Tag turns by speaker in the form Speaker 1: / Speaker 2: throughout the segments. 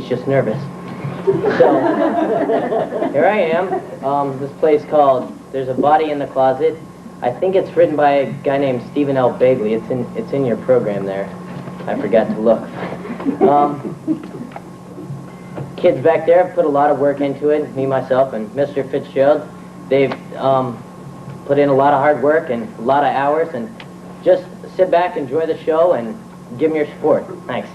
Speaker 1: He's just nervous. So, here I am. This play's called There's a Body in the Closet. I think it's written by a guy named Stephen L. Bagley. It's in your program there. I forgot to look. Kids back there have put a lot of work into it, me, myself, and Mr. Fitzgerald. They've put in a lot of hard work and a lot of hours, and just sit back, enjoy the show, and give them your support. Thanks.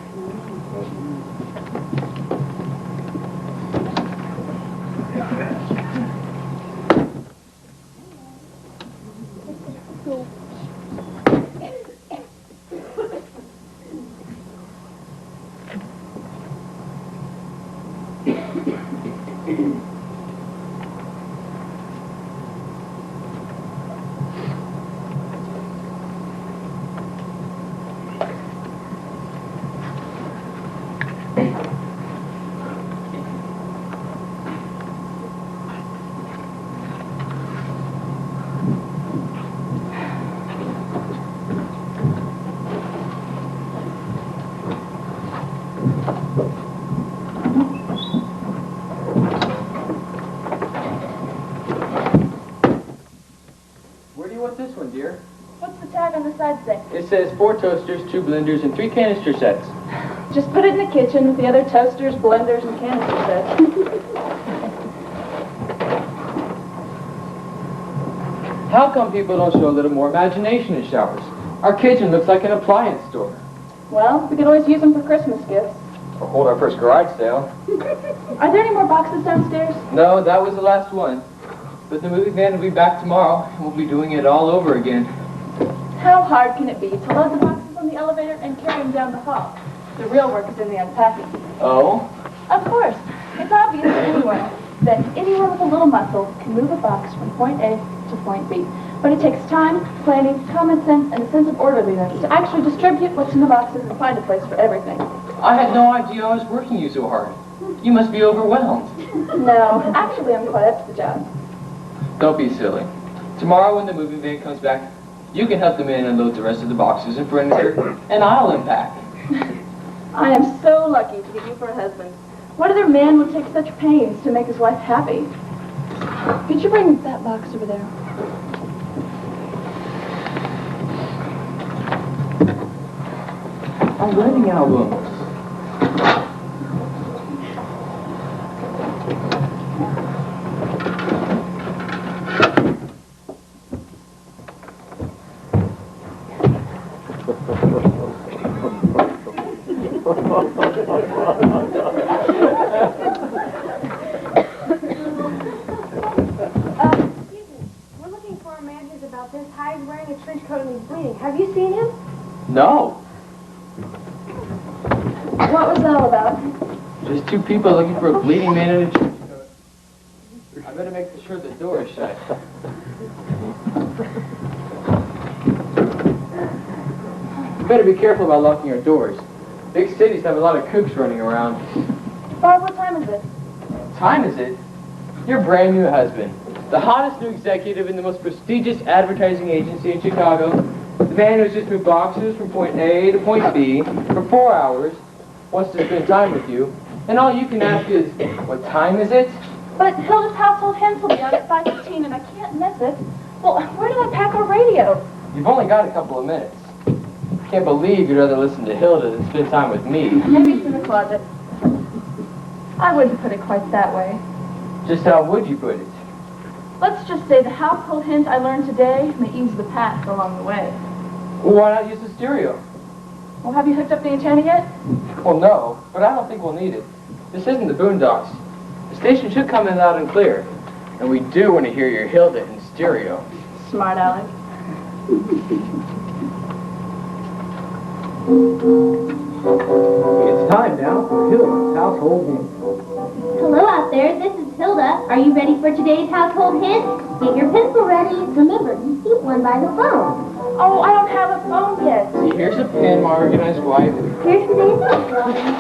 Speaker 2: It says 4 toasters, 2 blenders, and 3 canister sets.
Speaker 3: Just put it in the kitchen with the other toasters, blenders, and canister sets.
Speaker 2: How come people don't show a little more imagination in showers? Our kitchen looks like an appliance store.
Speaker 3: Well, we could always use them for Christmas gifts.
Speaker 2: Or hold our first garage sale.
Speaker 3: Are there any more boxes downstairs?
Speaker 2: No, that was the last one. But the movie van will be back tomorrow, and we'll be doing it all over again.
Speaker 3: How hard can it be to load the boxes on the elevator and carry them down the hall? The real work is in the unpacking.
Speaker 2: Oh?
Speaker 3: Of course. It's obvious to anyone that anyone with a little muscle can move a box from point A to point B. But it takes time, planning, common sense, and a sense of orderliness to actually distribute what's in the boxes and find a place for everything.
Speaker 2: I had no idea I was working you so hard. You must be overwhelmed.
Speaker 3: No, actually I'm quite up to the job.
Speaker 2: Don't be silly. Tomorrow when the moving van comes back, you can help the man unload the rest of the boxes and furniture, and I'll unpack.
Speaker 3: I am so lucky to get you for a husband. What other man would take such pains to make his wife happy? Could you bring that box over there?
Speaker 2: Our wedding album. No.
Speaker 3: What was that all about?
Speaker 2: Just 2 people looking for a bleeding man in a trench coat. I better make sure the door is shut. You better be careful about locking your doors. Big cities have a lot of kooks running around.
Speaker 3: Bob, what time is it?
Speaker 2: Time is it? Your brand new husband, the hottest new executive in the most prestigious advertising agency in Chicago, the man who's just moved boxes from point A to point B for 4 hours, wants to spend time with you, and all you can ask is, what time is it?
Speaker 3: But Hilda's household hints will be out at 5:15, and I can't miss it. Well, where do I pack our radio?
Speaker 2: You've only got a couple of minutes. I can't believe you'd rather listen to Hilda than spend time with me.
Speaker 3: Maybe it's in the closet. I wouldn't put it quite that way.
Speaker 2: Just how would you put it?
Speaker 3: Let's just say the household hint I learned today may ease the path along the way.
Speaker 2: Well, why not use the stereo?
Speaker 3: Well, have you hooked up the antenna yet?
Speaker 2: Well, no, but I don't think we'll need it. This isn't the Boondocks. The station should come in loud and clear. And we do want to hear your Hilda in stereo.
Speaker 3: Smart Alec.
Speaker 2: It's time now for Hilda's Household Hint.
Speaker 4: Hello out there, this is Hilda. Are you ready for today's household hint? Get your pencil ready. Remember, you keep one by the phone.
Speaker 3: Oh, I don't have a phone yet.
Speaker 2: See, here's a pen, my organized wife.
Speaker 4: Here's today's household hint.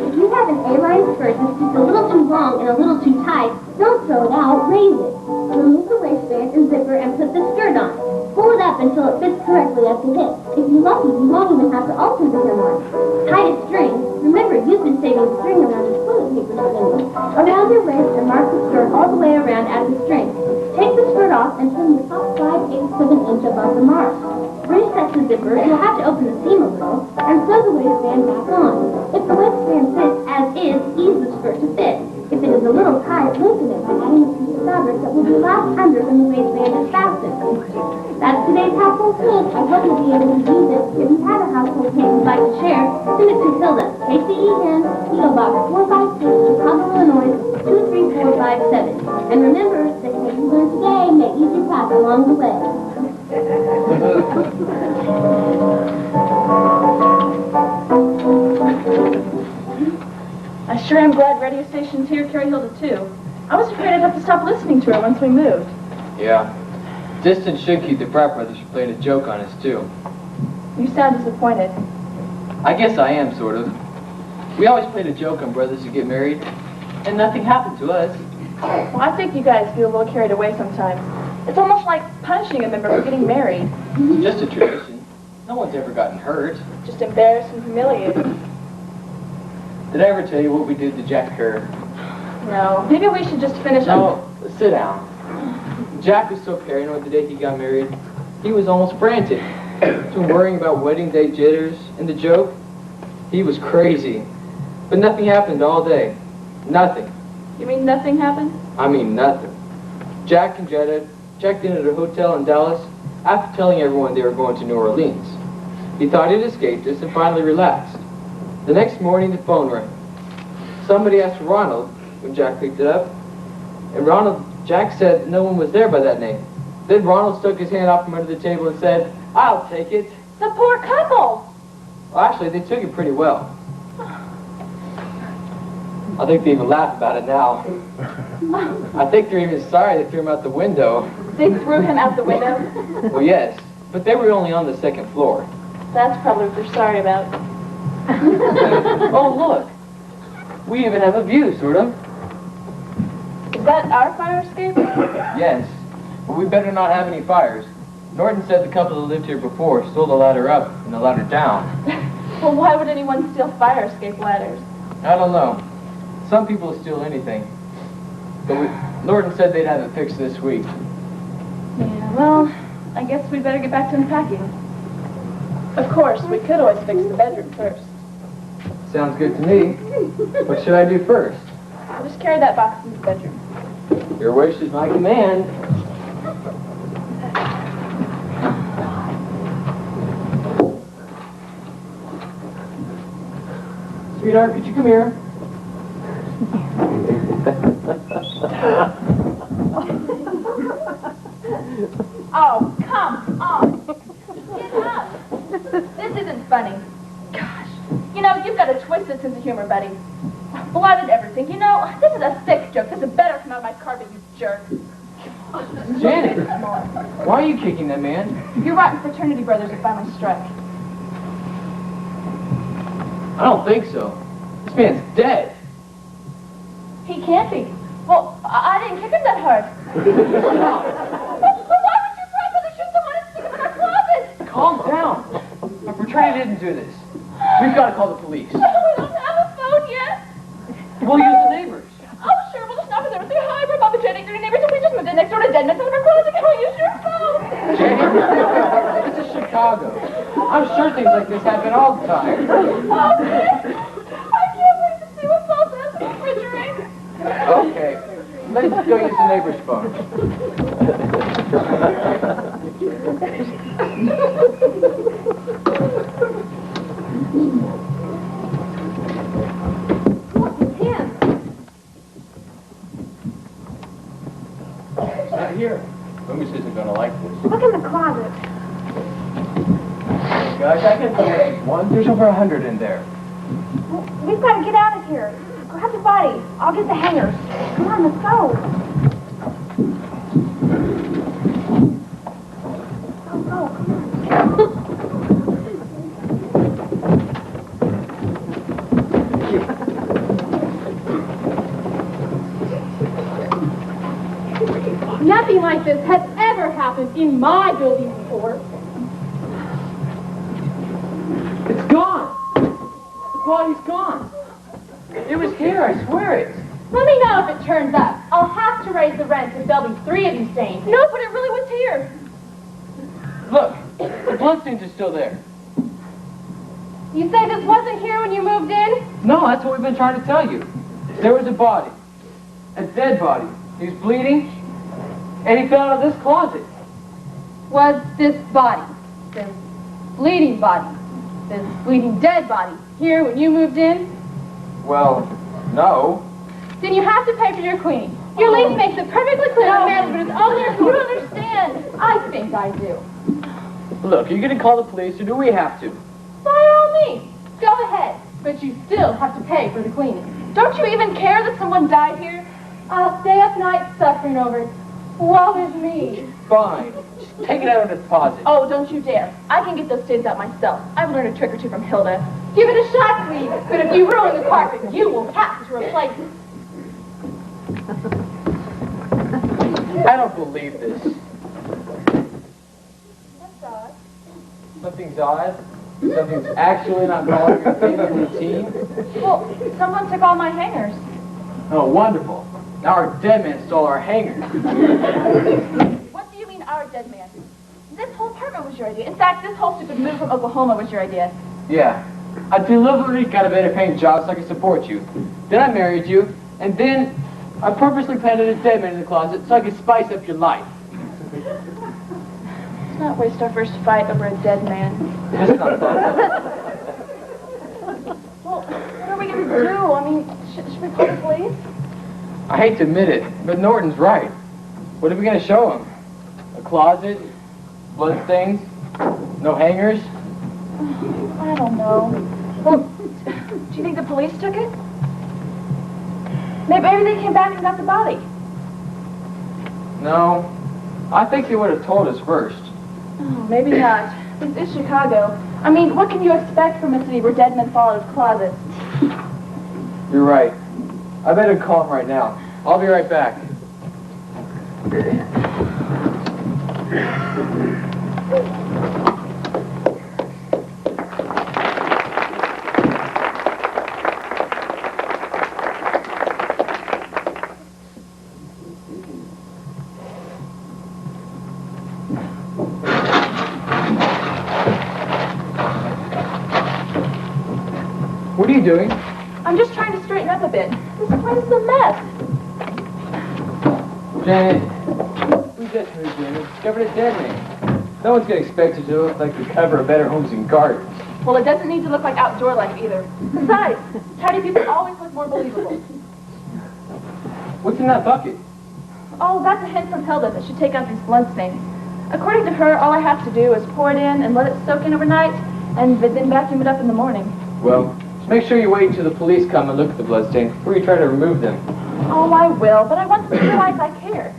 Speaker 4: If you have an A-line skirt that's just a little too long and a little too tight, don't throw it out, raise it. Remove the waistband and zipper and put the skirt on. Pull it up until it fits correctly at the hip. If you're lucky, you won't even have to alter the hem line. Tie a string, Remember, you've been saving the string around your toilet paper spindle. Around your waist and mark the skirt all the way around as a string. Take the skirt off and trim the top 5/8 of an inch above the mark. Reset the zipper, you'll have to open the seam a little, and sew the waistband back on. If the waistband fits as is, ease the skirt to fit. If it is a little tight, loosen it by adding a piece of fabric that will be wrapped under when the waistband is fastened. That's today's household tip. I hope you'll be able to use it. If you have a household tip you'd like to share, send it to Hilda, KCEN, P.O. Box 456, Chicago, Illinois, 23457. And remember, the tip you learned today may ease your path along the way.
Speaker 3: I sure am glad radio stations here carry Hilda too. I was afraid I'd have to stop listening to her once we moved.
Speaker 2: Yeah. Distance should keep the Pratt brothers from playing a joke on us, too.
Speaker 3: You sound disappointed.
Speaker 2: I guess I am, sort of. We always played a joke on brothers who get married, and nothing happened to us.
Speaker 3: Well, I think you guys feel a little carried away sometimes. It's almost like punishing a member for getting married.
Speaker 2: Just a tradition. No one's ever gotten hurt.
Speaker 3: Just embarrassed and humiliated.
Speaker 2: Did I ever tell you what we did to Jack Kerr?
Speaker 3: No. Maybe we should just finish up.
Speaker 2: No, sit down. Jack was so paranoid the day he got married. He was almost frantic. Between worrying about wedding day jitters and the joke, he was crazy. But nothing happened all day. Nothing.
Speaker 3: You mean nothing happened?
Speaker 2: I mean nothing. Jack and Jetta checked in at a hotel in Dallas after telling everyone they were going to New Orleans. He thought he'd escaped us and finally relaxed. The next morning, the phone rang. Somebody asked Ronald when Jack picked it up, and Jack said no one was there by that name. Then Ronald stuck his hand out from under the table and said, "I'll take it."
Speaker 3: The poor couple!
Speaker 2: Well, actually, they took it pretty well. I think they even laugh about it now. I think they're even sorry they threw him out the window.
Speaker 3: They threw him out the window?
Speaker 2: Well, yes, but they were only on the second floor.
Speaker 3: That's probably what they're sorry about.
Speaker 2: Oh, look. We even have a view, sort of.
Speaker 3: Is that our fire escape?
Speaker 2: Yes, but we better not have any fires. Norton said the couple that lived here before stole the ladder up and the ladder down.
Speaker 3: Well, why would anyone steal fire escape ladders?
Speaker 2: I don't know. Some people steal anything. But Norton said they'd have it fixed this week.
Speaker 3: Yeah, well, I guess we'd better get back to unpacking. Of course, we could always fix the bedroom first.
Speaker 2: Sounds good to me. What should I do first?
Speaker 3: I'll just carry that box into the bedroom.
Speaker 2: Your wish is my command. Sweetheart, could you come here?
Speaker 3: Oh, come on. Get up. This isn't funny. Gosh. You know, you've got a twisted sense of humor, buddy. Blotted everything. You know, this is a sick joke. This had better come out of my carpet, you jerk.
Speaker 2: Janet, why are you kicking that man?
Speaker 3: Your rotten fraternity brothers have finally struck.
Speaker 2: I don't think so. This man's dead.
Speaker 3: He can't be. Well, I didn't kick him that hard. But why would your brother shoot someone and stick him in our closet?
Speaker 2: Calm down. Our fraternity didn't do this. We've got to call the police.
Speaker 3: We don't have a phone yet.
Speaker 2: We'll use the neighbors.
Speaker 3: Oh, sure, we'll just knock on there and say, hi, we're Mama Jenny, your neighbors, and we just moved in next door to Dead Men, so we're closet. Can we use your phone?
Speaker 2: This is Chicago. I'm sure things like this happen all the time.
Speaker 3: Okay. I can't wait to see what Paul says in the refrigerator.
Speaker 2: Okay, let's go use the neighbor's phone.
Speaker 4: It's him.
Speaker 2: It's not here. Loomis isn't going to like this.
Speaker 4: Look in the closet.
Speaker 2: Gosh, I can find one. There's over 100 in there.
Speaker 4: We've got to get out of here. Grab the body. I'll get the hangers. Come on, let's go. Go, come on. Nothing like this has ever happened in my building before.
Speaker 2: It's gone. Body's gone. It was here, I swear it.
Speaker 3: Let me know if it turns up. I'll have to raise the rent if there'll be 3 of you staying. No, but it really was here.
Speaker 2: Look, the bloodstains are still there.
Speaker 3: You say this wasn't here when you moved in?
Speaker 2: No, that's what we've been trying to tell you. There was a body. A dead body. He was bleeding, and he fell out of this closet.
Speaker 3: Was this body, this bleeding body, this bleeding dead body, here when you moved in?
Speaker 2: Well, no.
Speaker 3: Then you have to pay for your cleaning. Your lease makes it perfectly clear to management it's only if you don't understand. I think I do.
Speaker 2: Look, are you gonna call the police, or do we have to?
Speaker 3: By all means, go ahead. But you still have to pay for the cleaning. Don't you even care that someone died here? I'll stay up nights suffering over it. Woe is me.
Speaker 2: Fine. Just take it out of the deposit.
Speaker 3: Oh, don't you dare. I can get those stains out myself. I've learned a trick or two from Hilda. Give it a shot, Queen. But if you ruin the carpet, you will have to replace it.
Speaker 2: I don't believe this.
Speaker 3: That's odd.
Speaker 2: Something's odd. Something's actually not following your favorite routine.
Speaker 3: Well, someone took all my hangers.
Speaker 2: Oh, wonderful. Now our dead man stole our hangers.
Speaker 3: What do you mean, our dead man? This whole apartment was your idea. In fact, this whole stupid move from Oklahoma was your idea.
Speaker 2: Yeah. I deliberately got a better paying job so I could support you. Then I married you, and then I purposely planted a dead man in the closet so I could spice up your life.
Speaker 3: Let's not waste our first fight over a dead man.
Speaker 2: That's not fun.
Speaker 3: Well, what are we going to do? I mean, should we call the police?
Speaker 2: I hate to admit it, but Norton's right. What are we going to show him? A closet? Bloodstains? No hangers?
Speaker 3: I don't know. Well, do you think the police took it? Maybe they came back and got the body.
Speaker 2: No. I think they would have told us first.
Speaker 3: Oh, maybe not. This is Chicago. I mean, what can you expect from a city where dead men fall out of closets?
Speaker 2: You're right. I better call him right now. I'll be right back. What are you doing?
Speaker 3: I'm just trying to straighten up a bit. This place is a mess.
Speaker 2: Janet, we just moved in and discovered a dead man. No one's gonna expect it to look like the cover of Better Homes and Gardens.
Speaker 3: Well, it doesn't need to look like outdoor life either. Besides, tidy people always look more believable.
Speaker 2: What's in that bucket?
Speaker 3: Oh, that's a hint from Hilda that should take out these bloodstains. According to her, all I have to do is pour it in and let it soak in overnight, and then vacuum it up in the morning.
Speaker 2: Well, just make sure you wait until the police come and look at the bloodstains before you try to remove them.
Speaker 3: Oh, I will, but I want them to realize I care.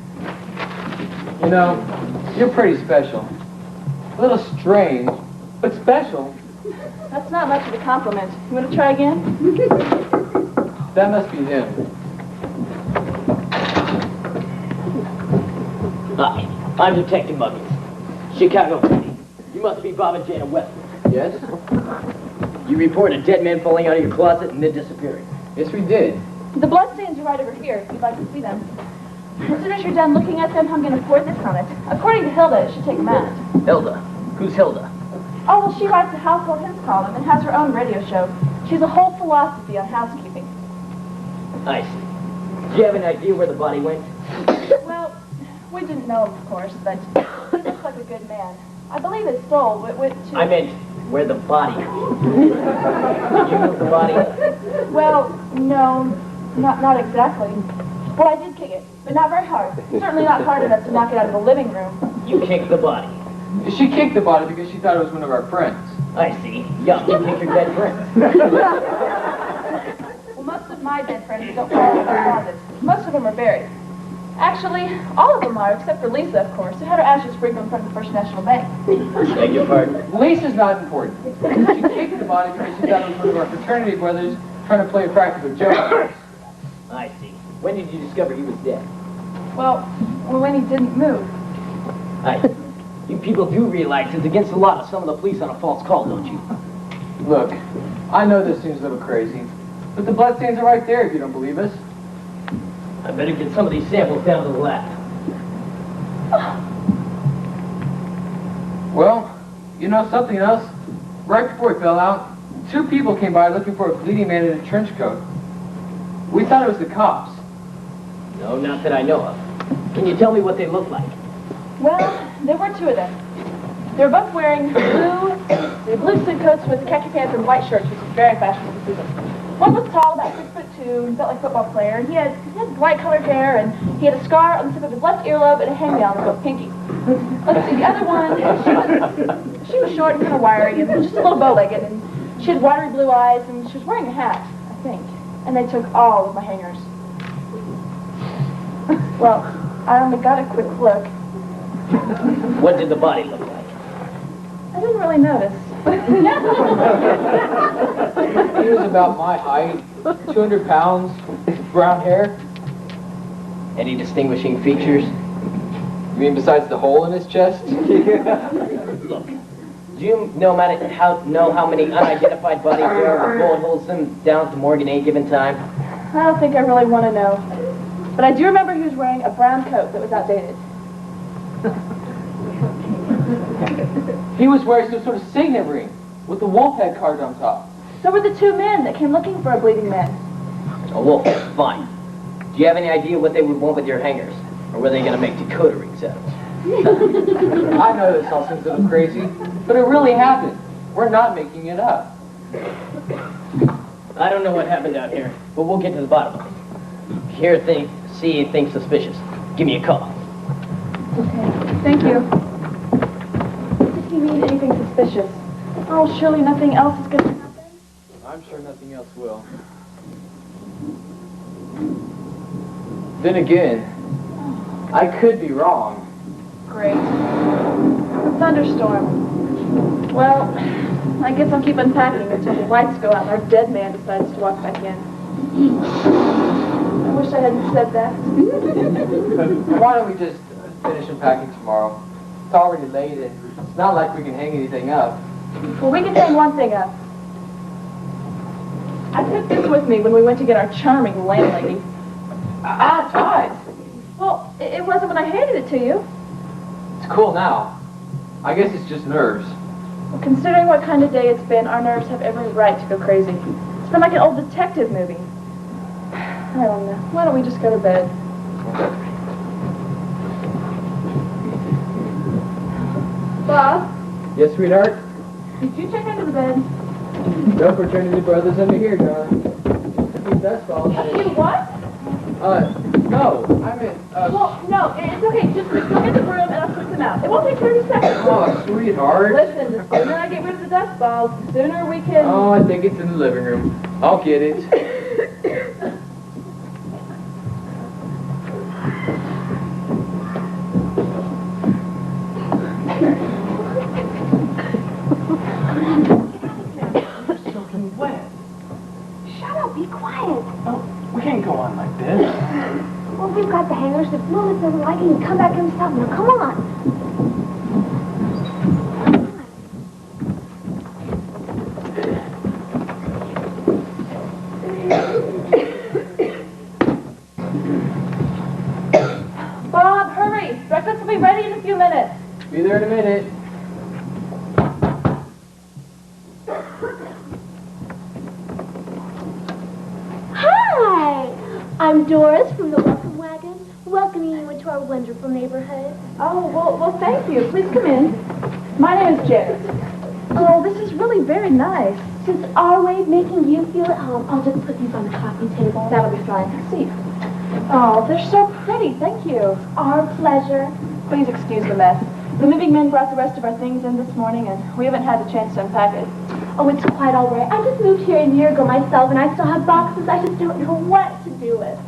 Speaker 2: You know, you're pretty special. A little strange, but special.
Speaker 3: That's not much of a compliment. You want to try again?
Speaker 2: That must be him.
Speaker 1: Hi, I'm Detective Muggins. Chicago PD. You must be Bob and Janet Westwood.
Speaker 2: Yes?
Speaker 1: You reported a dead man falling out of your closet and then disappearing.
Speaker 2: Yes, we did.
Speaker 3: The bloodstains are right over here, if you'd like to see them. As soon as you're done looking at them, I'm going to pour this on it. According to Hilda, it should take them out.
Speaker 1: Hilda? Who's Hilda?
Speaker 3: Oh, well, she writes a household hints column and has her own radio show. She has a whole philosophy on housekeeping.
Speaker 1: I see. Do you have any idea where the body went?
Speaker 3: Well, we didn't know, of course, but he looks like a good man. I believe his soul went to...
Speaker 1: I meant where the body went. You moved the body?
Speaker 3: Well, no, not exactly. Well, I did kick it, but not very hard. Certainly not hard enough to knock it out of the living room.
Speaker 1: You kicked the body.
Speaker 2: She kicked the body because she thought it was one of our friends.
Speaker 1: I see. Yeah, you kicked your dead friend.
Speaker 3: Well, most of my dead friends don't fall out of the closet. Most of them are buried. Actually, all of them are, except for Lisa, of course, who had her ashes sprinkled in front of the First National Bank.
Speaker 1: Beg your pardon?
Speaker 2: Lisa's not important. She kicked the body because she thought it was one of our fraternity brothers trying to play a practical joke.
Speaker 1: I see. When did you discover he was dead?
Speaker 3: Well, when he didn't move.
Speaker 1: You people do realize it's against the law to summon the police on a false call, don't you?
Speaker 2: Look, I know this seems a little crazy, but the bloodstains are right there if you don't believe us.
Speaker 1: I better get some of these samples down to the lab.
Speaker 2: Well, you know something else? Right before he fell out, 2 people came by looking for a bleeding man in a trench coat. We thought it was the cops.
Speaker 1: No, not that I know of. Can you tell me what they look like?
Speaker 3: Well, there were 2 of them. They were both wearing blue suit coats with khaki pants and white shirts, which is very fashionable this season. One was tall, about 6'2", and built like a football player, and he had bright colored hair, and he had a scar on the tip of his left earlobe and a hangnail on his left pinky. Let's see, the other one, she was short and kind of wiry, and just a little bow-legged, and she had watery blue eyes, and she was wearing a hat, I think. And they took all of my hangers. Well, I only got a quick look.
Speaker 1: What did the body look like?
Speaker 3: I didn't really notice.
Speaker 2: He was about my height, 200 pounds, brown hair.
Speaker 1: Any distinguishing features?
Speaker 2: You mean besides the hole in his chest?
Speaker 1: Look, do you know how many unidentified bodies there are with bullet holes them down at the morgue at any given time?
Speaker 3: I don't think I really want to know. But I do remember he was wearing a brown coat that was outdated.
Speaker 2: He was wearing some sort of signet ring with the wolf head carved on top.
Speaker 3: So were the 2 men that came looking for a bleeding man.
Speaker 1: A wolf, fine. Do you have any idea what they would want with your hangers? Or were they going to make decoder rings out of them?
Speaker 2: I know this all seems a little crazy, but it really happened. We're not making it up.
Speaker 1: I don't know what happened out here, but we'll get to the bottom of it. If you see anything suspicious, give me a call.
Speaker 3: Okay, thank you. If you need anything suspicious, oh, surely nothing else is going to happen.
Speaker 2: I'm sure nothing else will. Then again, I could be wrong.
Speaker 3: Great. A thunderstorm. Well, I guess I'll keep unpacking until the lights go out and our dead man decides to walk back in. I wish I hadn't said that.
Speaker 2: Why don't we just finish unpacking tomorrow? It's already late and it's not like we can hang anything up.
Speaker 3: Well, we can hang one thing up. I took this with me when we went to get our charming landlady.
Speaker 2: Tied!
Speaker 3: Well, it wasn't when I handed it to you.
Speaker 2: It's cool now. I guess it's just nerves.
Speaker 3: Well, considering what kind of day it's been, our nerves have every right to go crazy. It's been like an old detective movie. I don't know. Why don't we just go to bed? Bob,
Speaker 2: Yes, sweetheart?
Speaker 3: did you check into the bed?
Speaker 2: No fraternity brothers under here, darling. Keep that spell.
Speaker 3: You what?
Speaker 2: No, I meant,
Speaker 3: Well, no, it's okay. Just go get the broom and I'll sweep them out. It won't take 30 seconds.
Speaker 2: oh, sweetheart.
Speaker 3: Listen, the sooner I get rid of the dust balls, the sooner we can...
Speaker 2: Oh, I think it's in the living room. I'll get it.
Speaker 5: Soaking wet.
Speaker 4: Shut up, be quiet.
Speaker 5: Oh, we can't go on like this.
Speaker 4: Well, we've got the hangers. If Lilith doesn't like it, he can come back himself. Now, come on.
Speaker 3: Bob, hurry! Breakfast will be ready in a few minutes.
Speaker 2: Be there in a minute.
Speaker 4: Hi! I'm Doris from the Welcome Wagon, welcoming you into our wonderful neighborhood.
Speaker 3: Oh, well, thank you. Please come in. My name is Janet. Oh, this is really very nice.
Speaker 4: Since our way of making you feel at home, I'll just put these on the coffee table.
Speaker 3: That'll be fine. See. Oh, they're so pretty. Thank you.
Speaker 4: Our pleasure.
Speaker 3: Please excuse the mess. The moving men brought the rest of our things in this morning, and we haven't had a chance to unpack it.
Speaker 4: Oh, it's quite all right. I just moved here a year ago myself, and I still have boxes I just don't know what to do with.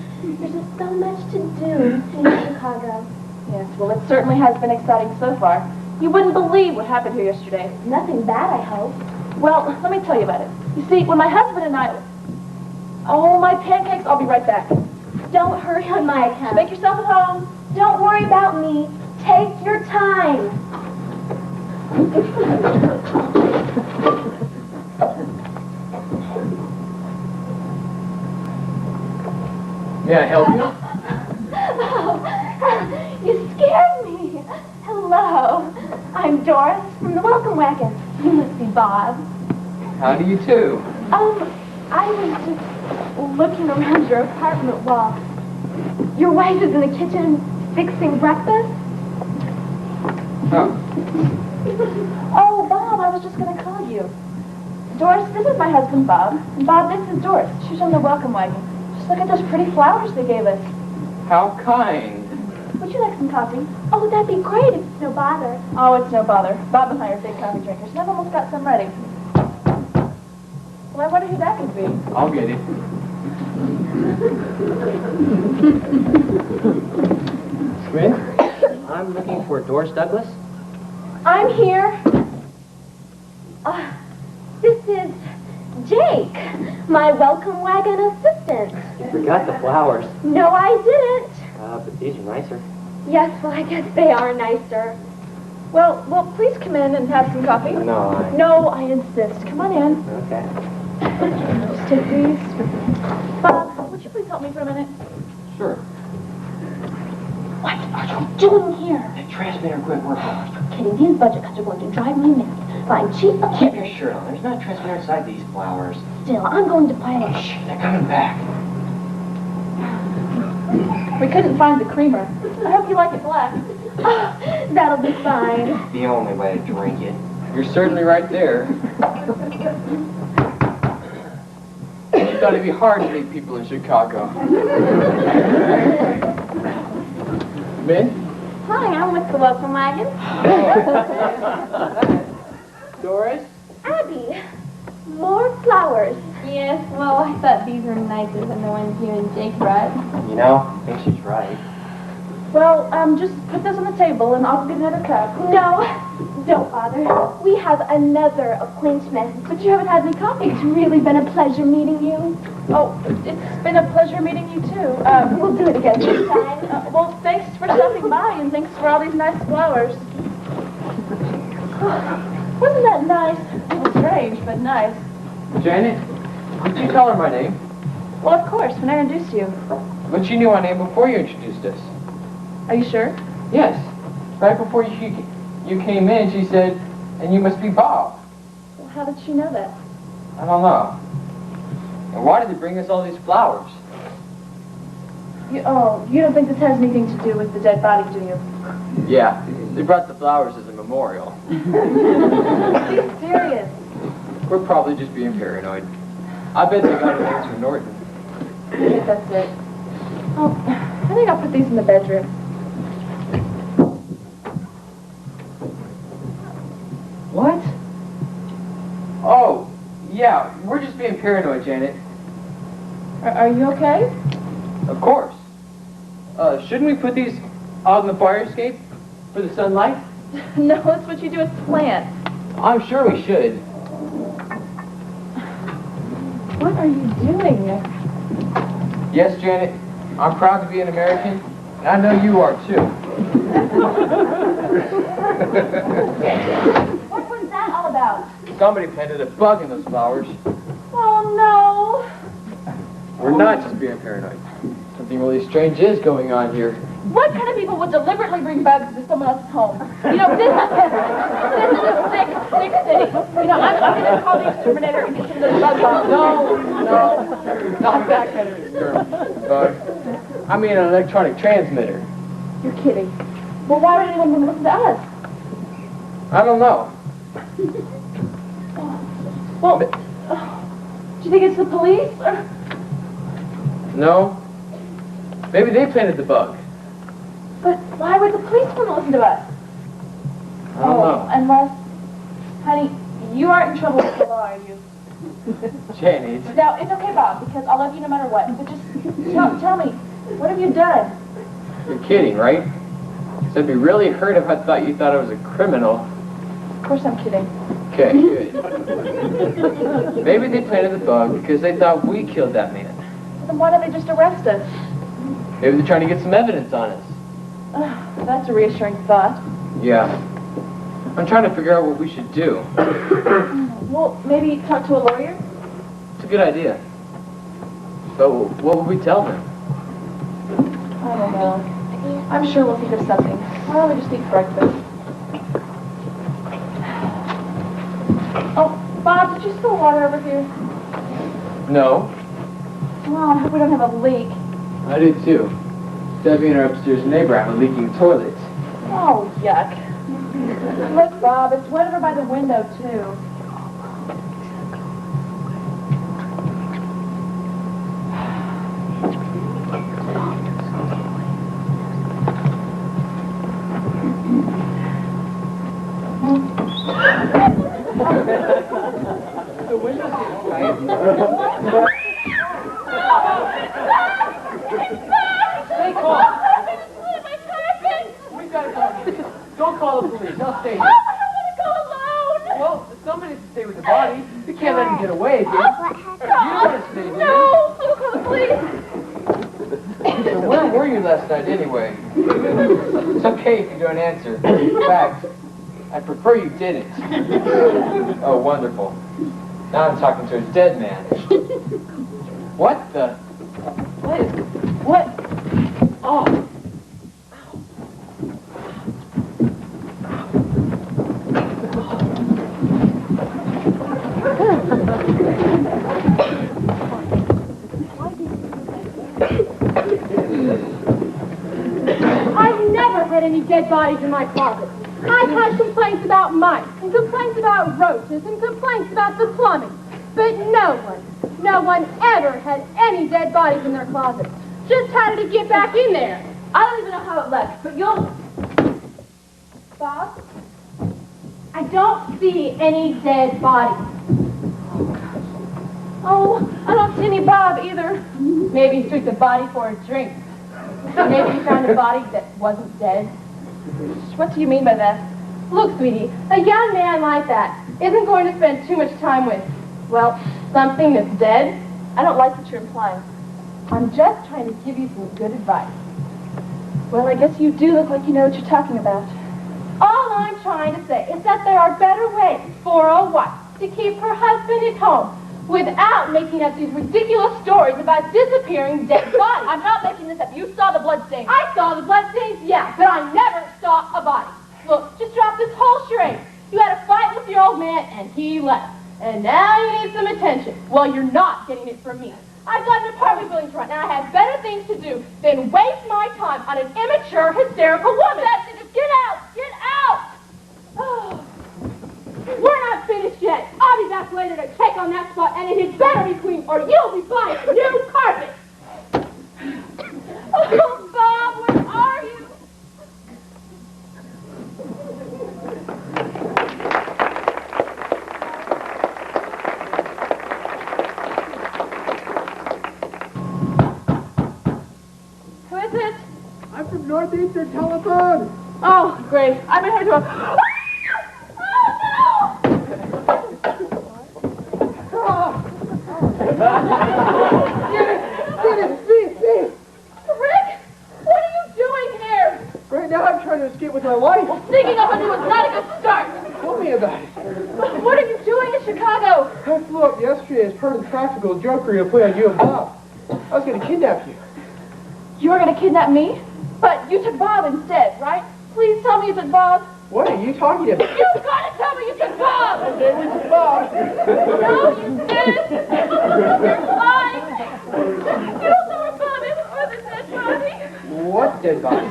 Speaker 4: There's just so much to do in Chicago.
Speaker 3: Yes, well, it certainly has been exciting so far. You wouldn't believe what happened here yesterday.
Speaker 4: Nothing bad, I hope.
Speaker 3: Well, let me tell you about it. You see, when my husband and I... Oh, my pancakes, I'll be right back.
Speaker 4: Don't hurry on my account.
Speaker 3: Make yourself at home.
Speaker 4: Don't worry about me. Take your time.
Speaker 2: May I help you?
Speaker 3: Oh, you scared me. Hello. I'm Doris from the Welcome Wagon. You must be Bob.
Speaker 2: How do you do?
Speaker 3: I was just looking around your apartment while your wife is in the kitchen fixing breakfast.
Speaker 2: Oh.
Speaker 3: Oh, Bob, I was just going to call you. Doris, this is my husband, Bob. And Bob, this is Doris. She's on the Welcome Wagon. Just look at those pretty flowers they gave us.
Speaker 2: How kind.
Speaker 3: Would you like some coffee?
Speaker 4: Oh, that'd be great if it's no bother.
Speaker 3: Oh, it's no bother. Bob and I are big coffee drinkers, and I've almost got some ready. Well, I wonder who that could be.
Speaker 2: I'll get it.
Speaker 1: Smith, I'm looking for Doris Douglas.
Speaker 3: I'm here.
Speaker 4: This is Jake, my Welcome Wagon assistant.
Speaker 1: You forgot the flowers.
Speaker 4: No, I didn't.
Speaker 1: But these are nicer.
Speaker 4: Yes, well, I guess they are nicer.
Speaker 3: Well, please come in and have some coffee.
Speaker 1: No,
Speaker 3: No, I insist. Come on in.
Speaker 1: Okay.
Speaker 3: Just take these. Bob, would you please help me for a minute?
Speaker 1: Sure.
Speaker 4: What are you doing here?
Speaker 1: The transmitter quit working.
Speaker 4: Kidding, these budget cuts are going to drive me mad. Buying cheap
Speaker 1: Keep your
Speaker 4: equipment.
Speaker 1: shirt on. There's not a transmitter inside these flowers.
Speaker 4: Still, I'm going to file a...
Speaker 1: Shh, they're coming back.
Speaker 3: We couldn't find the creamer. I hope you like it black.
Speaker 4: Oh, that'll be fine.
Speaker 1: The only way to drink it.
Speaker 2: You're certainly right there. You thought it'd be hard to meet people in Chicago. Min?
Speaker 4: Hi, I'm with the Welcome Wagon.
Speaker 2: Doris?
Speaker 4: Abby, more flowers.
Speaker 6: Yes, well, I thought these were nicer than the ones you and Jake brought.
Speaker 1: You know, I think she's right.
Speaker 3: Well, just put this on the table and I'll get another cup.
Speaker 4: No, don't bother. We have another appointment.
Speaker 3: But you haven't had any coffee.
Speaker 4: It's really been a pleasure meeting you.
Speaker 3: Oh, it's been a pleasure meeting you too.
Speaker 4: We'll do it again this time.
Speaker 3: Well, thanks for stopping by and thanks for all these nice flowers. Wasn't that nice? It was strange, but nice.
Speaker 2: Janet? Did you tell her my name?
Speaker 3: Well, of course, when I introduced you.
Speaker 2: But she knew my name before you introduced us.
Speaker 3: Are you sure?
Speaker 2: Yes. Right before you came in, she said, and you must be Bob.
Speaker 3: Well, how did she know that?
Speaker 2: I don't know. And why did they bring us all these flowers?
Speaker 3: You don't think this has anything to do with the dead body, do you?
Speaker 2: Yeah, they brought the flowers as a memorial.
Speaker 3: Be serious.
Speaker 2: We're probably just being paranoid. I bet they got it from Norton.
Speaker 3: I think that's it. Oh, I think I'll put these in the bedroom.
Speaker 2: What? Oh, yeah, we're just being paranoid, Janet.
Speaker 3: Are you okay?
Speaker 2: Of course. Shouldn't we put these out in the fire escape for the sunlight?
Speaker 3: No, that's what you do with plants.
Speaker 2: I'm sure we should.
Speaker 3: What are you doing?
Speaker 2: Yes, Janet, I'm proud to be an American, and I know you are too.
Speaker 3: What was that all about?
Speaker 2: Somebody planted a bug in those flowers.
Speaker 3: Oh,
Speaker 2: We're not just being paranoid. Something really strange is going on here.
Speaker 3: no. What kind of people would deliberately bring bugs to someone else's home? You know, this is a sick city. You know, I'm going to call the exterminator and get some of those bugs off.
Speaker 2: No, not that kind of experiment. Bug. I mean an electronic transmitter.
Speaker 3: You're kidding. Well, why would anyone want to listen to us?
Speaker 2: I don't know.
Speaker 3: Well, do you think it's the police?
Speaker 2: No. Maybe they planted the bug.
Speaker 3: But why would the police want to listen to us?
Speaker 2: I don't know.
Speaker 3: Unless, honey, you aren't in trouble with the law, are you?
Speaker 2: Janet.
Speaker 3: No, it's okay, Bob, because I'll love you no matter what. But just tell me, what have you done?
Speaker 2: You're kidding, right? 'Cause I'd be really hurt if I thought you thought I was a criminal.
Speaker 3: Of course I'm kidding.
Speaker 2: Okay, good. Maybe they planted the bug because they thought we killed that man.
Speaker 3: Then why don't they just arrest us?
Speaker 2: Maybe they're trying to get some evidence on us.
Speaker 3: That's a reassuring thought.
Speaker 2: Yeah. I'm trying to figure out what we should do.
Speaker 3: Well, maybe talk to a lawyer?
Speaker 2: It's a good idea. But what would we tell them?
Speaker 3: I don't know. I'm sure we'll think of something. Why don't we just eat breakfast? Oh, Bob, did you spill water over here?
Speaker 2: No,
Speaker 3: Oh, I hope we don't have a leak.
Speaker 2: I did too. Debbie and her upstairs neighbor have a leaking toilet.
Speaker 3: Oh, yuck. Look, Bob, it's wet over by the window, too.
Speaker 2: Stay calm. We've got to go. Don't call the police. I'll stay here.
Speaker 3: I don't want to go alone.
Speaker 2: Well, somebody has to stay with the body. We can't let him get away again. You don't want to stay here.
Speaker 3: No, don't call the police.
Speaker 2: So where were you last night anyway? It's okay if you don't answer. In fact, I prefer you didn't. Oh, wonderful. Now I'm talking to a dead man. What the? What? Oh.
Speaker 7: I've never had any dead bodies in my closet. I've had complaints about mice, and complaints about roaches, and complaints about the plumbing. But no one ever had any dead bodies in their closet. Just how did it get back in there?
Speaker 3: I don't even know how it left, but you'll...
Speaker 7: Bob? I don't see any dead bodies.
Speaker 3: Oh, I don't see any Bob either. Maybe he took the body for a drink. Maybe he found a body that wasn't dead. What do you mean by that?
Speaker 7: Look, sweetie, a young man like that isn't going to spend too much time with, well, something that's dead.
Speaker 3: I don't like what you're implying. I'm just trying to give you some good advice. Well, I guess you do look like you know what you're talking about.
Speaker 7: All I'm trying to say is that there are better ways for a wife to keep her husband at home without making up these ridiculous stories about disappearing dead bodies.
Speaker 3: I'm not making this up. You saw the bloodstains.
Speaker 7: I saw the bloodstains, yeah, but I never saw a body. Look, just drop this whole charade. You had a fight with your old man, and he left. And now you need some attention. Well, you're not getting it from me. I've got an apartment building to run, and I have better things to do than waste my time on an immature, hysterical woman.
Speaker 3: That's it. Just get out. Get out.
Speaker 7: Oh. We're not finished yet. I'll be back later to check on that spot, and it had better be clean, or you'll be buying new carpet.
Speaker 3: Oh, Bob, where are you? Who is it?
Speaker 5: I'm from Northeastern Telephone.
Speaker 3: Oh, great. I've been having to...
Speaker 5: See.
Speaker 3: Rick, what are you doing here?
Speaker 5: Right now I'm trying to escape with my wife.
Speaker 3: Sneaking up on you was not a good start.
Speaker 5: Tell me about it.
Speaker 3: What are you doing in Chicago?
Speaker 5: I flew up yesterday as part of the practical jokery to play on you and Bob. I was going to kidnap you.
Speaker 3: You were going to kidnap me? But you took Bob instead, right? Please tell me you took Bob.
Speaker 5: What are you talking about?
Speaker 3: You've got to tell me you took Bob.
Speaker 5: Okay, we took Bob.
Speaker 3: No, you didn't. You're lying. You don't know where Bob is or the dead body.
Speaker 5: What dead body?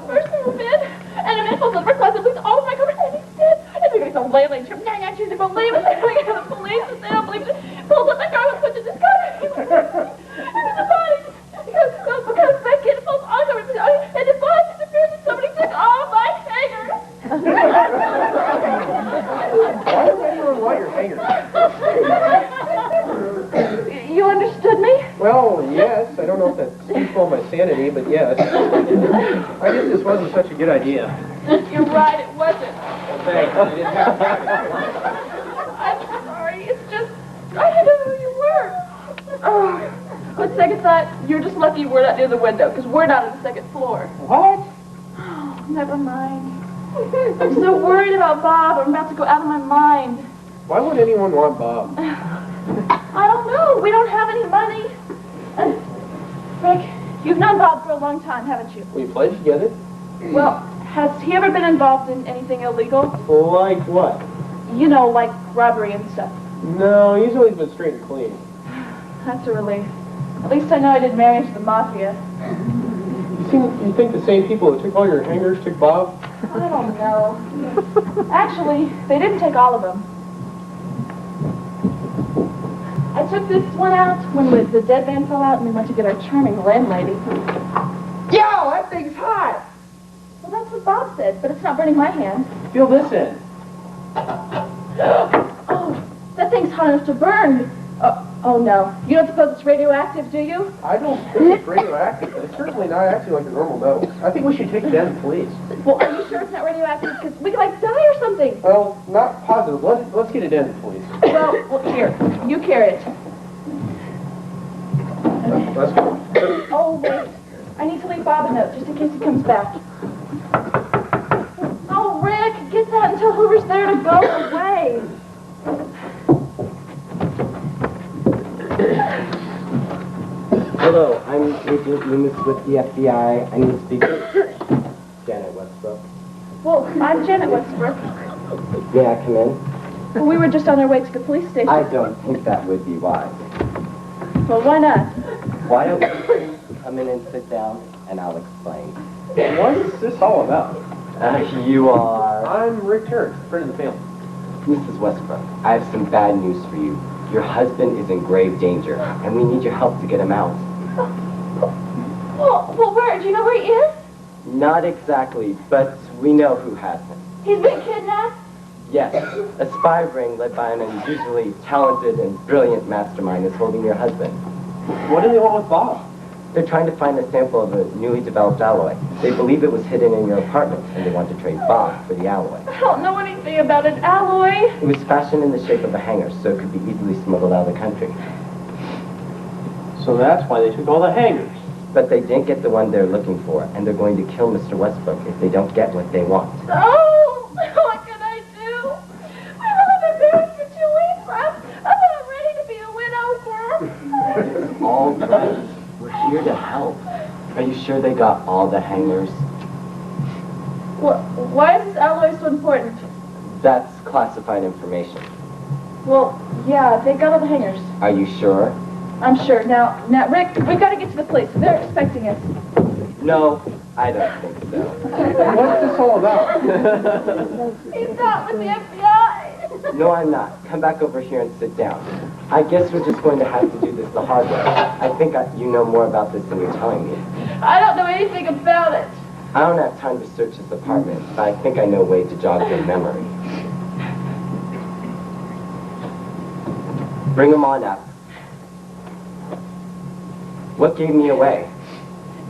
Speaker 3: First we were in, and a man pulls over closet, loses all of my covers, and he's dead. And they're going to lay like trip. Now, choose to believe it. They're going to the police, and they don't believe it. Pulls up the car and puts it in his car. And the body, because that kid pulls all over his body, and the body disappears, and somebody took all my hangers.
Speaker 5: Why does anyone want your hanger?
Speaker 3: You understood me?
Speaker 5: Well, yes. I don't know if that speaks on my sanity, but yes. I guess this wasn't such a good idea.
Speaker 3: You're right, it wasn't.
Speaker 5: Thanks. I didn't have to.
Speaker 3: I'm sorry. It's just, I didn't know who you were. Oh, on second thought, you're just lucky we're not near the window, because we're not on the second floor.
Speaker 5: What?
Speaker 3: Oh, never mind. I'm so worried about Bob. I'm about to go out of my mind.
Speaker 5: Why would anyone want Bob?
Speaker 3: I don't know. We don't have any money. known Bob for a long time, haven't you?
Speaker 5: We played together.
Speaker 3: Well, has he ever been involved in anything illegal?
Speaker 5: Like what?
Speaker 3: You know, like robbery and stuff.
Speaker 5: No, he's always been straight and clean.
Speaker 3: That's a relief. At least I know I didn't marry into the mafia.
Speaker 5: You think the same people that took all your hangers took Bob?
Speaker 3: I don't know. Actually, they didn't take all of them. I took this one out when the dead man fell out and we went to get our charming landlady.
Speaker 2: Yo, that thing's hot!
Speaker 3: Well, that's what Bob said, but it's not burning my hand.
Speaker 2: Feel this end.
Speaker 3: Oh, that thing's hot enough to burn. Oh no. You don't suppose it's radioactive, do you?
Speaker 5: I don't think it's radioactive, but it's certainly not acting like a normal dose. I think we should take it down to the police.
Speaker 3: Well, are you sure it's not radioactive? Because we could, like, die or something.
Speaker 5: Well, not positive. Let's get it down to the police.
Speaker 3: Well, here. You carry it.
Speaker 5: Let's go.
Speaker 3: Oh, wait. I need to leave Bob a note, just in case he comes back. Oh, Rick, get that and tell whoever's there to go away.
Speaker 8: Hello, I'm Agent Loomis with the FBI. I need to speak with Janet Westbrook.
Speaker 3: Well, I'm Janet Westbrook.
Speaker 8: May I come in?
Speaker 3: Well, we were just on our way to the police station.
Speaker 8: I don't think that would be wise.
Speaker 3: Well, why not?
Speaker 8: Why don't you come in and sit down, and I'll explain.
Speaker 5: What is this all about?
Speaker 8: You are...
Speaker 5: I'm Rick Turner, friend of the family.
Speaker 8: Mrs. Westbrook, I have some bad news for you. Your husband is in grave danger, and we need your help to get him out.
Speaker 3: Well, where? Do you know where he is?
Speaker 8: Not exactly, but we know who has him.
Speaker 3: He's been kidnapped?
Speaker 8: Yes, a spy ring led by an unusually talented and brilliant mastermind is holding your husband.
Speaker 5: What do they want with Bob?
Speaker 8: They're trying to find a sample of a newly developed alloy. They believe it was hidden in your apartment, and they want to trade Bob for the alloy.
Speaker 3: I don't know anything about an alloy.
Speaker 8: It was fashioned in the shape of a hanger, so it could be easily smuggled out of the country.
Speaker 5: So that's why they took all the hangers.
Speaker 8: But they didn't get the one they're looking for, and they're going to kill Mr. Westbrook if they don't get what they want.
Speaker 3: Oh, what can I do? I've only been married for 2 weeks. I'm not ready to be a widow.
Speaker 8: All right. We're here to help. Are you sure they got all the hangers?
Speaker 3: Why is this alloy so important?
Speaker 8: That's classified information.
Speaker 3: Well, yeah, they got all the hangers.
Speaker 8: Are you sure?
Speaker 3: I'm sure. Now, Rick, we've got to get to the police. They're expecting us.
Speaker 8: No, I don't think so.
Speaker 5: What's this all about?
Speaker 3: He's not with the FBI.
Speaker 8: No, I'm not. Come back over here and sit down. I guess we're just going to have to do this the hard way. I think you know more about this than you're telling me.
Speaker 3: I don't know anything about it.
Speaker 8: I don't have time to search this apartment, but I think I know a way to jog your memory. Bring them on up. What gave me away?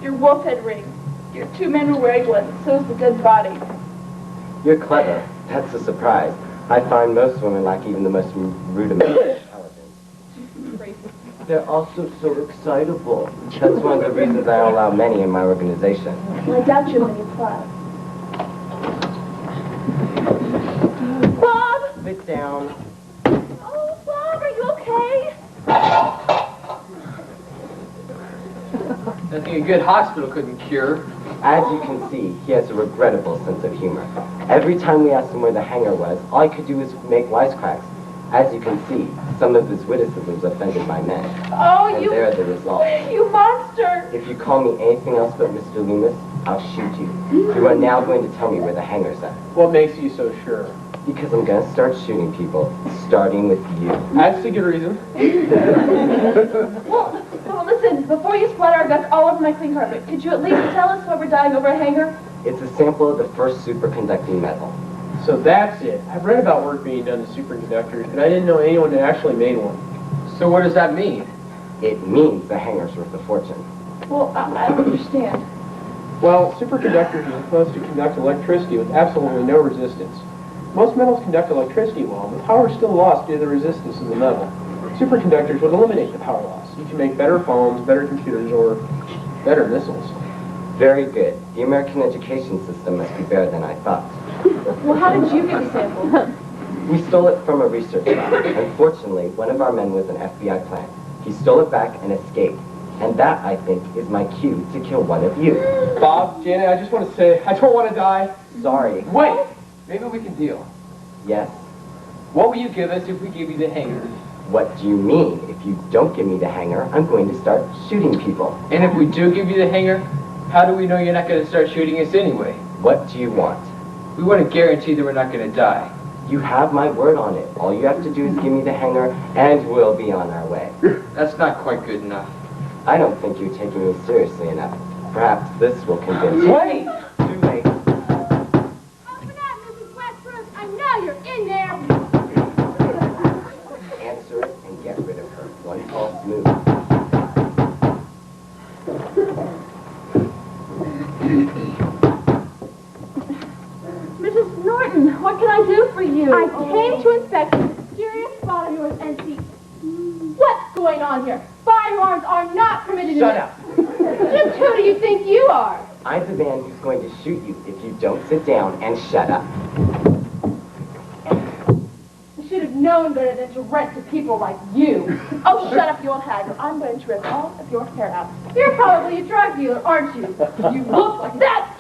Speaker 3: Your wolf head ring. Your 2 men were wearing one. So's the dead body.
Speaker 8: You're clever. That's a surprise. I find most women lack even the most rudimentary intelligence. They're also so excitable. That's one of the reasons I don't allow many in my organization.
Speaker 3: Well, I doubt you when you apply. Bob!
Speaker 8: Sit down.
Speaker 3: Oh, Bob, are you okay?
Speaker 2: Nothing a good hospital couldn't cure.
Speaker 8: As you can see, he has a regrettable sense of humor. Every time we asked him where the hanger was, all he could do was make wisecracks. As you can see, some of his witticisms offended my men.
Speaker 3: Oh,
Speaker 8: And there are the results.
Speaker 3: You monster!
Speaker 8: If you call me anything else but Mr. Loomis, I'll shoot you. You are now going to tell me where the hanger's at.
Speaker 5: What makes you so sure?
Speaker 8: Because I'm going to start shooting people, starting with you.
Speaker 5: That's a good reason.
Speaker 3: Well, listen, before you splatter our guts all over my clean carpet, could you at least tell us why we're dying over a hanger?
Speaker 8: It's a sample of the first superconducting metal.
Speaker 5: So that's it. I've read about work being done to superconductors, but I didn't know anyone that actually made one.
Speaker 2: So what does that mean?
Speaker 8: It means the hanger's worth a fortune.
Speaker 3: Well, I don't understand.
Speaker 5: Well, superconductors are supposed to conduct electricity with absolutely no resistance. Most metals conduct electricity well, but power is still lost due to the resistance of the metal. Superconductors would eliminate the power loss. You can make better phones, better computers, or better missiles.
Speaker 8: Very good. The American education system must be better than I thought.
Speaker 3: Well, how did you get the sample?
Speaker 8: We stole it from a research lab. Unfortunately, one of our men was an FBI plant. He stole it back and escaped. And that, I think, is my cue to kill one of you.
Speaker 5: Bob, Janet, I just want to say, I don't want to die.
Speaker 8: Sorry.
Speaker 2: Wait! Maybe we can deal.
Speaker 8: Yes.
Speaker 2: What will you give us if we give you the hanger?
Speaker 8: What do you mean? If you don't give me the hanger, I'm going to start shooting people.
Speaker 2: And if we do give you the hanger, how do we know you're not going to start shooting us anyway?
Speaker 8: What do you want?
Speaker 2: We want to guarantee that we're not going to die.
Speaker 8: You have my word on it. All you have to do is give me the hanger, and we'll be on our way.
Speaker 2: That's not quite good enough.
Speaker 8: I don't think you're taking me seriously enough. Perhaps this will convince you.
Speaker 2: Wait!
Speaker 8: Too late.
Speaker 4: Open up, Mrs. Westbrook. I know you're in there.
Speaker 8: Answer it and get rid of her. One false move.
Speaker 3: Mrs. Norton, what can I do for you?
Speaker 7: I came to inspect this mysterious spot of yours and see what's going on here. Firearms are not permitted in
Speaker 8: Shut
Speaker 7: this.
Speaker 8: up.
Speaker 7: Just who do you think you are?
Speaker 8: I'm the man who's going to shoot you if you don't sit down and shut up.
Speaker 7: You should have known better than to rent to people like you.
Speaker 3: Oh, shut up, you old hag. I'm going to rip all of your hair out.
Speaker 7: You're probably a drug dealer, aren't you? You look like that.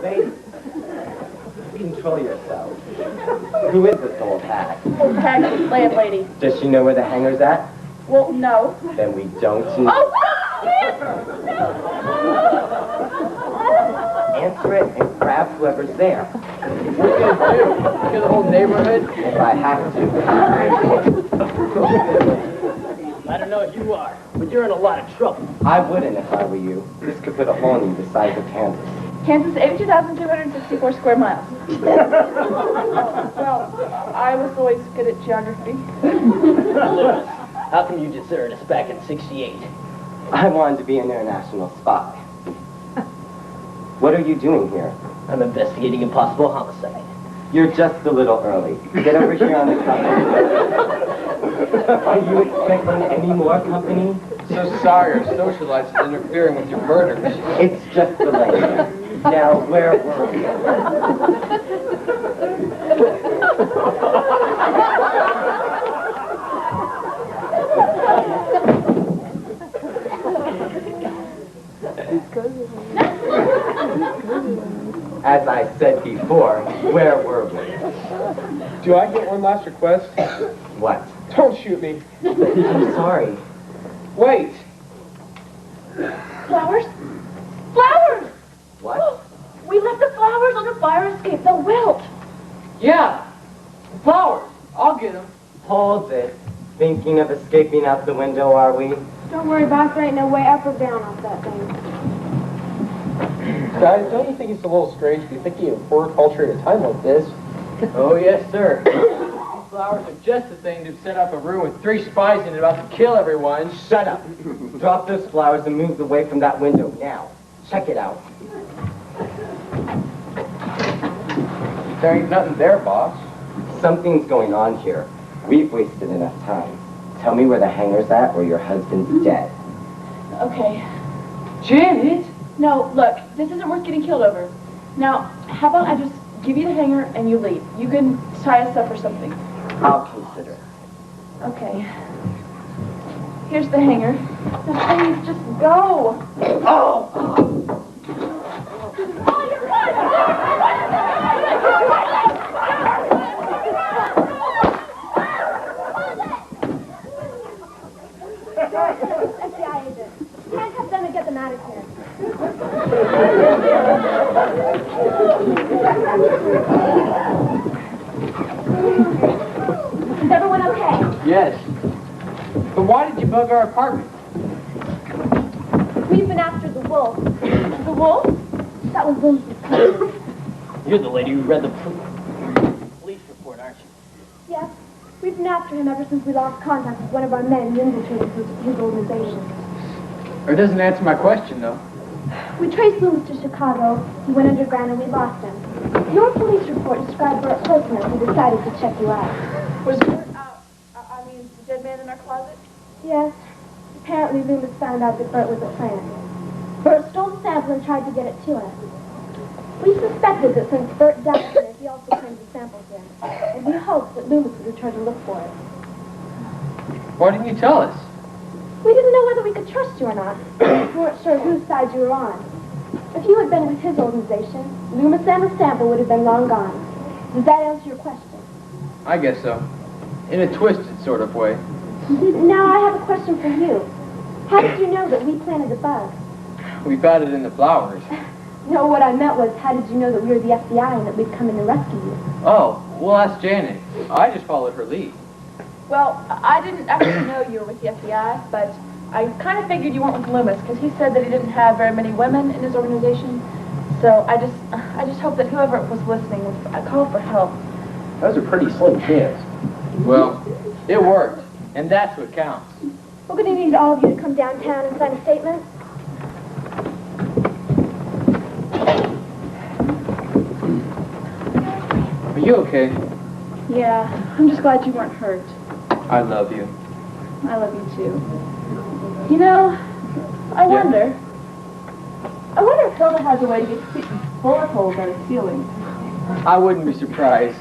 Speaker 8: Lady, control yourself. Who is this old hag?
Speaker 3: Old hag, landlady.
Speaker 8: Does she know where the hanger's at?
Speaker 3: Well, no.
Speaker 8: Then we don't know.
Speaker 3: Oh,
Speaker 8: Answer it and grab whoever's there.
Speaker 2: What are you going to do? Kill the whole neighborhood?
Speaker 8: If I have to.
Speaker 1: I don't know if you are, but you're in a lot of trouble.
Speaker 8: I wouldn't if I were you. This could put a hole in you the size of Kansas.
Speaker 3: Kansas, 82,264 square miles. Well, I was always good at geography.
Speaker 1: Lewis, how come you deserted us back in '68?
Speaker 8: I wanted to be an international spy. What are you doing here?
Speaker 1: I'm investigating a possible homicide.
Speaker 8: You're just a little early. Get over here on the counter. Are you expecting any more company?
Speaker 2: So sorry our socialites is interfering with your murders.
Speaker 8: It's just the lane. Now, where were we? As I said before, where were we?
Speaker 5: Do I get one last request?
Speaker 8: What?
Speaker 5: Don't shoot me.
Speaker 8: I'm sorry.
Speaker 5: Wait.
Speaker 3: Flowers? Flowers!
Speaker 8: What?
Speaker 3: We left the flowers on a fire escape. They'll wilt.
Speaker 2: Yeah! Flowers! I'll get them.
Speaker 8: Hold it. Thinking of escaping out the window, are we?
Speaker 6: Don't worry, boss. There ain't no way up or down off that thing.
Speaker 5: Guys, don't you think it's a little strange to be thinking of horticulture at a time like this?
Speaker 2: Oh, yes, sir. These flowers are just the thing to set up a room with 3 spies in it about to kill everyone.
Speaker 8: Shut up. Drop those flowers and move away from that window now. Check it out.
Speaker 2: There ain't nothing there, boss.
Speaker 8: Something's going on here. We've wasted enough time. Tell me where the hanger's at or your husband's dead.
Speaker 3: Okay.
Speaker 2: Janet!
Speaker 3: No, look, this isn't worth getting killed over. Now, how about I just give you the hanger and you leave? You can tie us up or something.
Speaker 8: I'll consider it.
Speaker 3: Okay. Here's the hanger. Now, please, just go.
Speaker 8: Oh!
Speaker 6: SCA agent. Handcuff them and get them out of here. Is everyone okay?
Speaker 2: Yes. But why did you bug our apartment?
Speaker 6: We've been after the wolf.
Speaker 3: The wolf?
Speaker 6: That was Lindsay's cousin.
Speaker 1: You're the lady who read the police report, aren't you?
Speaker 6: Yes. We've been after him ever since we lost contact with one of our men who infiltrated his organization.
Speaker 2: Or it doesn't answer my question, though.
Speaker 6: We traced Lewis to Chicago. He went underground and we lost him. Your police report described Bert personally. We decided to check you out.
Speaker 3: Was Bert the dead man in our closet?
Speaker 6: Yes. Apparently Loomis found out that Bert was a friend. Bert stole the sample and tried to get it to us. We suspected that since Bert died here, he also claimed the sample here. And we hoped that Loomis would return to look for it.
Speaker 2: Why didn't you tell us?
Speaker 6: We didn't know whether we could trust you or not. We weren't sure whose side you were on. If you had been with his organization, Loomis and the sample would have been long gone. Does that answer your question?
Speaker 2: I guess so. In a twisted sort of way.
Speaker 6: Now I have a question for you. How did you know that we planted the bug?
Speaker 2: We found it in the flowers.
Speaker 6: No, what I meant was, how did you know that we were the FBI and that we'd come in to rescue you?
Speaker 2: Oh, well, ask Janet. I just followed her lead.
Speaker 3: Well, I didn't actually know you were with the FBI, but I kind of figured you weren't with Loomis because he said that he didn't have very many women in his organization. So I just hope that whoever was listening would call for help.
Speaker 5: That was a pretty slim chance.
Speaker 2: Well, it worked, and that's what counts.
Speaker 6: We're going to need all of you to come downtown and sign a statement.
Speaker 2: Are you okay?
Speaker 3: Yeah, I'm just glad you weren't hurt.
Speaker 2: I love you.
Speaker 3: I love you too. You know, I wonder if Hilda has a way to get bullet holes out of ceilings.
Speaker 2: I wouldn't be surprised.